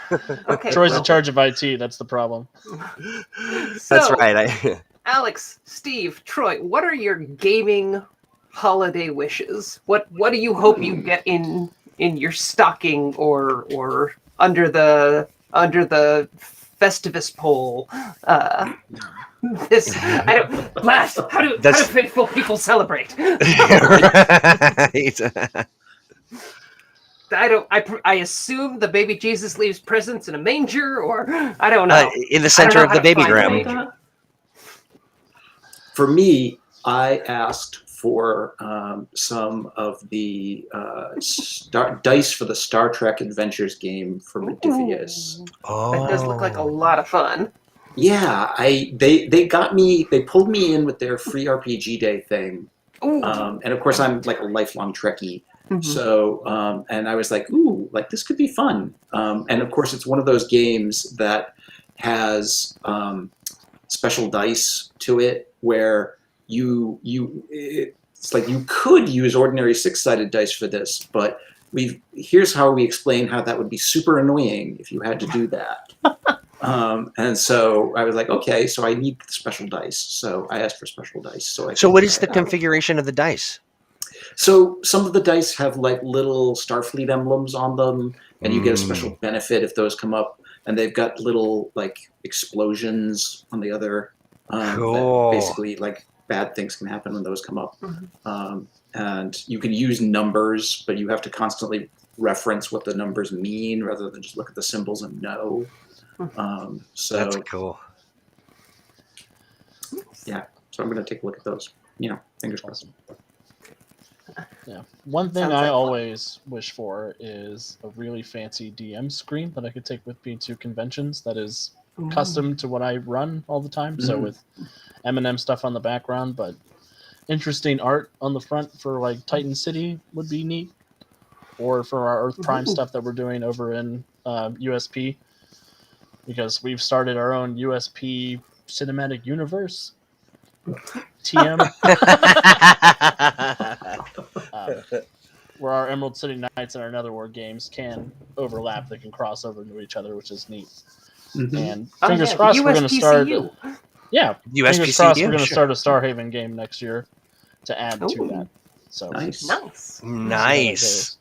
Okay. Troy's in charge of IT. That's the problem. That's So, right. Alex, Steve, Troy, what are your gaming holiday wishes? What do you hope you get in your stocking or under the Festivus pole? This I don't. Last, how do faithful people celebrate? Right. I don't. I assume the baby Jesus leaves presents in a manger, or I don't know. In the center of the baby gram. For me, I asked for some of the dice for the Star Trek Adventures game for Modifius. Oh, That does look like a lot of fun. Yeah, they got me. They pulled me in with their free RPG day thing, and of course I'm like a lifelong Trekkie. Mhm. So and I was like, ooh, like this could be fun. And of course, it's one of those games that has special dice to it where it's like you could use ordinary 6-sided dice for this, but here's how we explain how that would be super annoying if you had to do that. And so I was like, okay, so I need special dice. So I asked for special dice. So what is the configuration of the dice? So some of the dice have like little Starfleet emblems on them, and you get a special benefit if those come up. And they've got little like explosions on the other. Cool. That basically, like bad things can happen when those come up. And you can use numbers, but you have to constantly reference what the numbers mean rather than just look at the symbols and know. So that's cool. Yeah, so I'm going to take a look at those. Fingers crossed. Yeah. One thing Sounds I like always wish for is a really fancy DM screen that I could take with me to conventions that is custom to what I run all the time. So with M&M stuff on the background, but interesting art on the front for like Titan City would be neat. Or for our Earth Prime stuff that we're doing over in USP. Because we've started our own USP cinematic universe. TM. Where our Emerald City Knights and our Netherworld games can overlap. They can cross over into each other, which is neat. And fingers crossed we're going to start... Yeah, fingers crossed we're going to start a Starhaven game next year to add to that. So Nice. Nice.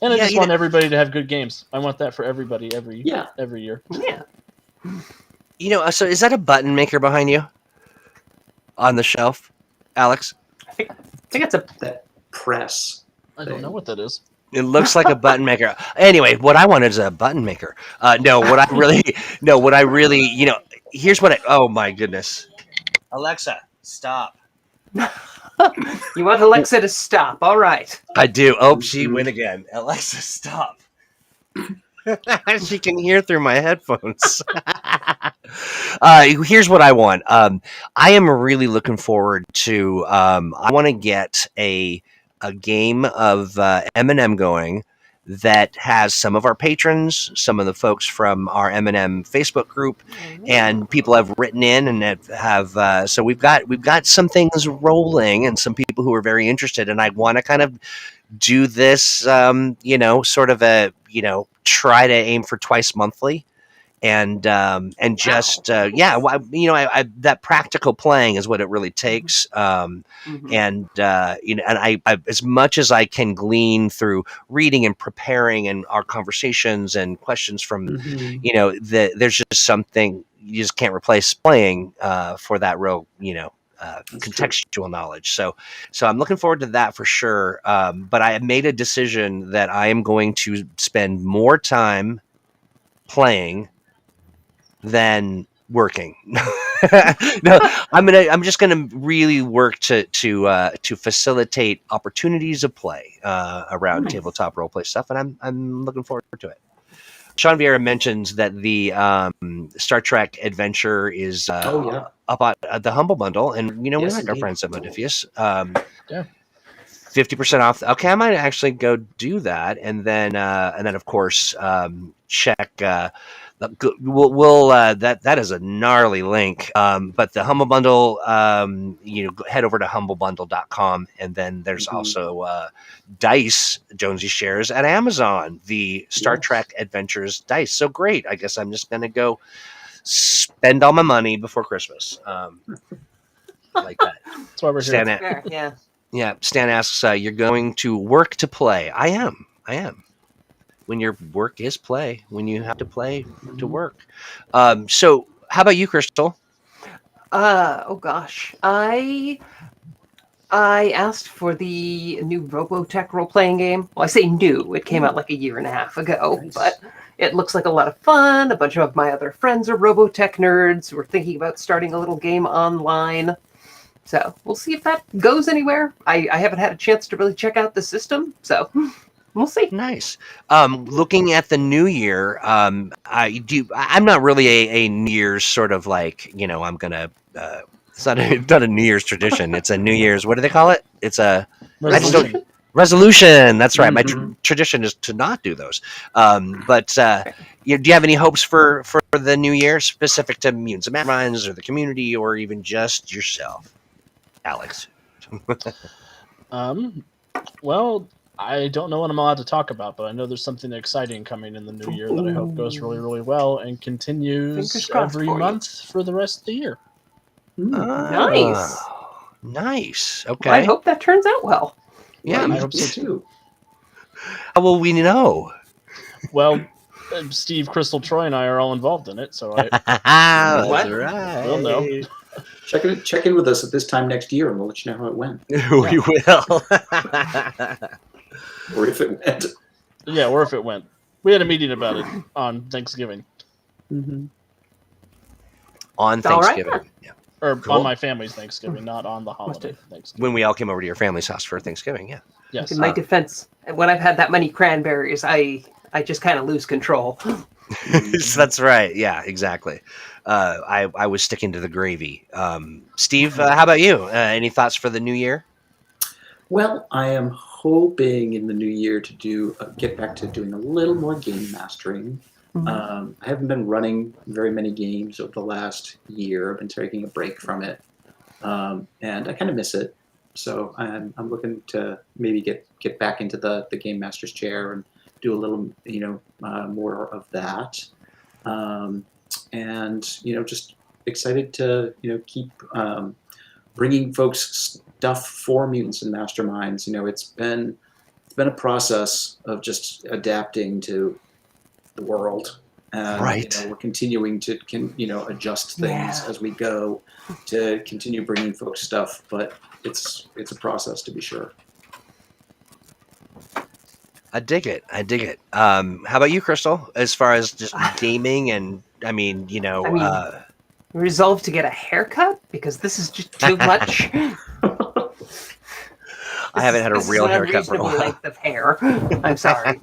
And I just want everybody to have good games. I want that for everybody every year. Yeah. So is that a button maker behind you on the shelf, Alex? I think it's that press. I don't know what that is. It looks like a button maker. Anyway, what I want is a button maker. What I really, here's what oh my goodness. Alexa, stop. You want Alexa to stop. All right. I do. Oh, she went again. Alexa, stop. She can hear through my headphones. Here's what I want. I am really looking forward to. I want to get a game of M&M going that has some of our patrons, some of the folks from our M&M Facebook group, and people have written in and have. So we've got some things rolling and some people who are very interested, and I want to kind of do this, sort of a, try to aim for twice monthly. And just that practical playing is what it really takes. And I as much as I can glean through reading and preparing and our conversations and questions from there's just something you just can't replace playing for that real contextual knowledge. So I'm looking forward to that for sure. But I have made a decision that I am going to spend more time playing than working. No, I'm just gonna really work to facilitate opportunities of play around tabletop roleplay stuff, and I'm looking forward to it. Sean Vieira mentions that the Star Trek adventure is up at the Humble Bundle, and we like our friends at Modifius. 50% off. Okay, I might actually go do that, and then of course check. We'll that is a gnarly link. But the Humble Bundle, head over to humblebundle.com, and then there's also dice Jonesy shares at Amazon, the Star Trek Adventures dice. So great. I guess I'm just gonna go spend all my money before Christmas. Like that. That's why we're here. Yeah. Stan asks, you're going to work to play. I am. When your work is play, when you have to play to work. So how about you, Crystal? Oh gosh. I asked for the new Robotech role-playing game. Well, I say new. It came out like a year and a half ago, but it looks like a lot of fun. A bunch of my other friends are Robotech nerds. We're thinking about starting a little game online. So we'll see if that goes anywhere. I haven't had a chance to really check out the system, so we'll see. Nice. Looking at the new year, I'm not really a New Year's sort of like, I'm gonna. It's not a New Year's tradition. It's a New Year's. What do they call it? It's a resolution. That's right. My tradition is to not do those. But do you have any hopes for the new year, specific to Mutants Masterminds or the community, or even just yourself, Alex? Well, I don't know what I'm allowed to talk about, but I know there's something exciting coming in the new year that I hope goes really, really well and continues Fingers crossed every for you. month for the rest of the year. Nice. Nice. I Okay. hope that turns out well. Yeah. I hope so too. How will we know? Well, Steve, Crystal, Troy, and I are all involved in it, so That's What? right. we'll know. Check in with us at this time next year, and we'll let you know how it went, We will. or if it went. Yeah, or if it went. We had a meeting about it on Thanksgiving, On All right, Thanksgiving. then. Yeah. or Cool. on my family's Thanksgiving, not on the holiday Thanksgiving. When we all came over to your family's house for Thanksgiving, yeah. Yes. In my defense, when I've had that many cranberries, I just kind of lose control. That's right. Yeah, exactly. I was sticking to the gravy. Steve, how about you? Any thoughts for the new year? Well, I am hoping in the new year to get back to doing a little more game mastering. I haven't been running very many games over the last year. I've been taking a break from it, and I kind of miss it. So I'm looking to maybe get back into the game master's chair and do a little more of that, and just excited to keep bringing folks stuff for Mutants and Masterminds. It's been a process of just adapting to the world, and Right. we're continuing to adjust things as we go to continue bringing folks stuff, but it's a process, to be sure. I dig it. How about you, Crystal? As far as just gaming and, Resolved to get a haircut because this is just too much. I haven't had a real haircut for a while. Length of hair. I'm sorry.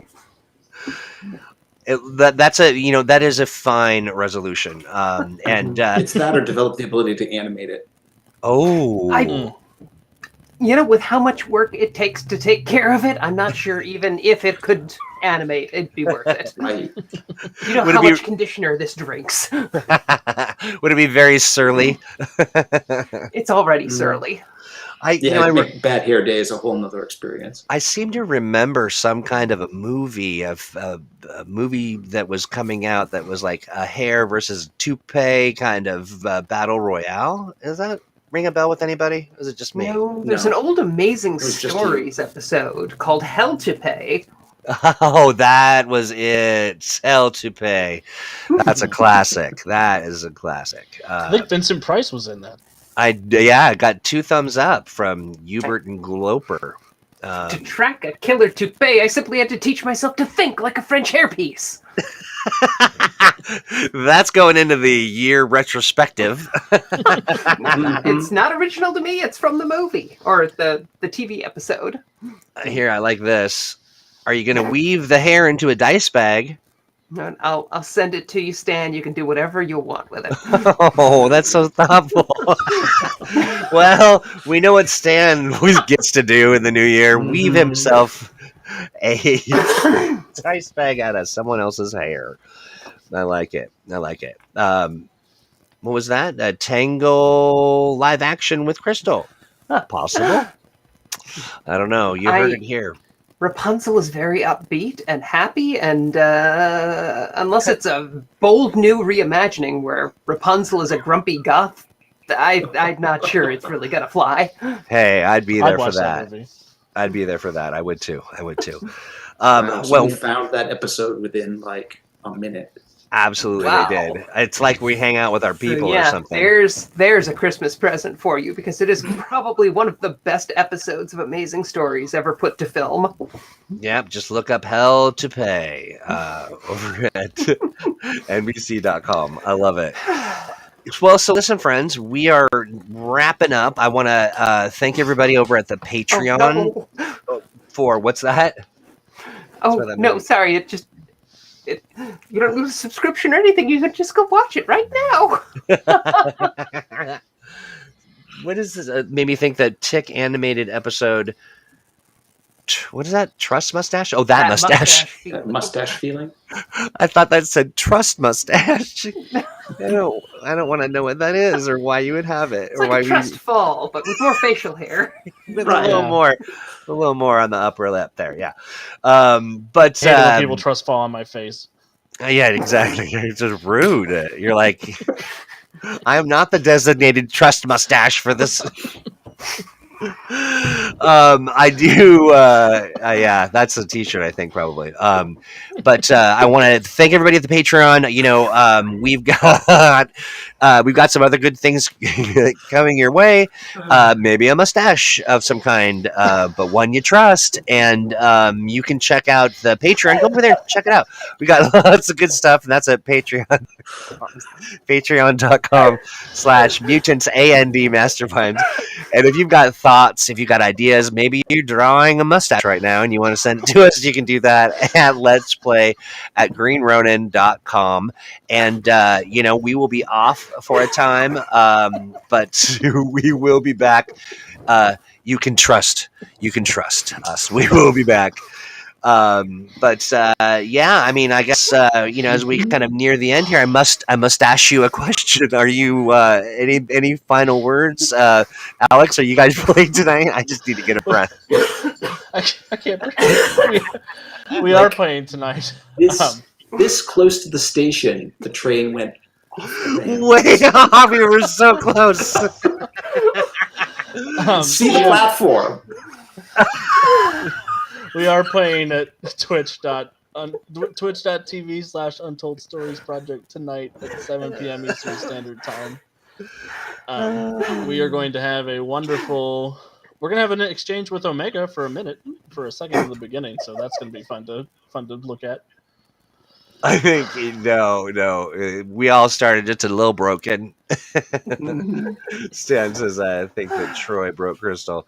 That is a fine resolution. And It's that or develop the ability to animate it. With how much work it takes to take care of it, I'm not sure even if it could animate, it'd be worth it. Right. You know how much conditioner this drinks. Would it be very surly? It's already surly. Bad hair day is a whole nother experience. I seem to remember some kind of a movie that was coming out that was like a hair versus toupee kind of battle royale. Is that ring a bell with anybody? Or is it just me? No, there's an old Amazing Stories episode called Hell to Pay. Oh, that was it. Hell to Pay. That's a classic. That is a classic. I think Vincent Price was in that. I got 2 thumbs up from Hubert and Gloper. To track a killer toupee, I simply had to teach myself to think like a French hairpiece. That's going into the year retrospective. It's not original to me. It's from the movie or the TV episode. Here, I like this. Are you going to weave the hair into a dice bag? And I'll send it to you, Stan. You can do whatever you want with it. Oh, that's so thoughtful. Well, we know what Stan gets to do in the new year. Weave himself a dice bag out of someone else's hair. I like it. What was that? A Tangle live action with Crystal. Possible? I don't know. You heard it here. Rapunzel is very upbeat and happy, and unless it's a bold new reimagining where Rapunzel is a grumpy goth, I'm not sure it's really gonna fly. Hey, I'd be there for watch that. movie. I'd be there for that. I would too. So we found that episode within like a minute. Absolutely, Wow. they did. It's like we hang out with our people or something. There's a Christmas present for you because it is probably one of the best episodes of Amazing Stories ever put to film. Yep, just look up Hell to Pay over at NBC.com. I love it. Well, so listen, friends, we are wrapping up. I want to thank everybody over at the Patreon for what's that? No, sorry. You don't lose a subscription or anything. You can just go watch it right now. What is this? Made me think that Tick animated episode. What is that? Trust mustache? Oh, that mustache. Mustache feeling. I thought that said trust mustache. I don't want to know what that is or why you would have it It's or like why a trust fall, but with more facial hair. with Right. a little more on the upper lip there. Yeah. But Hate it when people trust fall on my face. yeah, exactly. You're just rude. You're like, I am not the designated trust mustache for this. I do. Yeah, that's a T-shirt, I think, probably. But I want to thank everybody at the Patreon. You know, we've got some other good things coming your way. Maybe a mustache of some kind, but one you trust. And you can check out the Patreon. Go over there, check it out. We got lots of good stuff, and that's at Patreon. Patreon.com/mutants masterminds. And if you've got thoughts, if you've got ideas, maybe you're drawing a mustache right now and you want to send it to us, you can do that at let's play at greenronin.com. And, you know, we will be off for a time, but we will be back. You can trust us. We will be back. But yeah, I mean, I guess you know, as we kind of near the end here, I must ask you a question. Are you any final words, Alex? Are you guys playing tonight? I just need to get a breath. I can't breathe. We are playing tonight. This close to the station, the train went off the rails. Way off! We were so close. See the platform. We are playing at twitch.tv/Untold Stories Project tonight at 7 p.m. Eastern Standard Time. We are going to have a wonderful. We're going to have an exchange with Omega for a second in the beginning, so that's going to be fun to look at. I think no. We all started just a little broken. Stan says, "I think that Troy broke Crystal."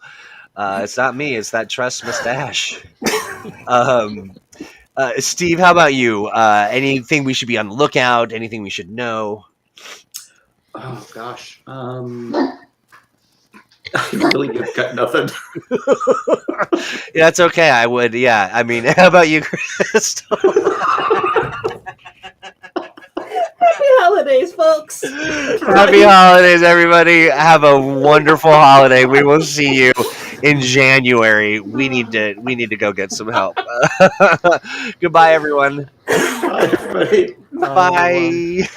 It's not me. It's that trust mustache. Steve, how about you? Anything we should be on the lookout? Anything we should know? Oh gosh. I really have got nothing. Yeah, that's okay. I would. Yeah. I mean, how about you, Crystal? Happy holidays, folks. Happy holidays, everybody. Have a wonderful holiday. We will see you in January. We need to go get some help. Goodbye, everyone. Bye, everybody. Bye.